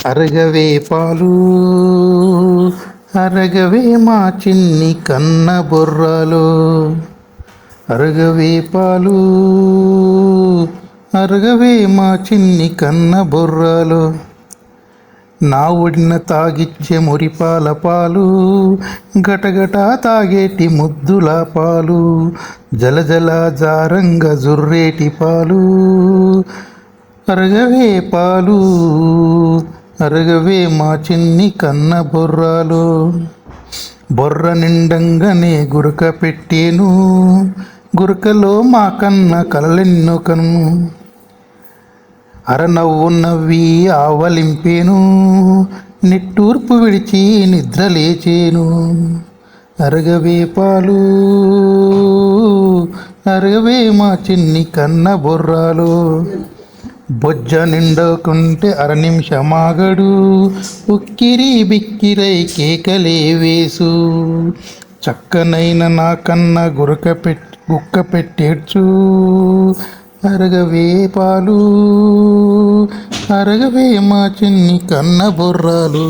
అరగవే పాలు అరగవే మా చిన్ని కన్న బొర్రాలు, అరగవే పాలు అరగవే మా చిన్ని కన్న బొర్రాలు. నా ఒడిన తాగిచ్చే మురిపాల పాలు, గటగట తాగేటి ముద్దుల పాలు, జలజల జారంగ జుర్రేటి పాలు. అరగవే పాలు అరగవే మా చిన్ని కన్న బొర్రాలు. బొర్ర నిండంగానే గురక పెట్టేను, గురకలో మా కన్న కలలెన్నో కను. అరనవ్వు నవ్వి ఆవలింపేను, నిట్టూర్పు విడిచి నిద్ర లేచేను. అరగవే పాలు అరగవే మా చిన్ని కన్న బొర్రాలు. బొజ్జ నిండుకుంటే అర నిమిషమాగడు, ఉక్కిరి బిక్కిరై కేకలే వేసు. చక్కనైన నా కన్న గుక్క పెట్టేడ్చు. అరగవే పాలు అరగవే మా చిన్ని కన్న బొర్రాలు.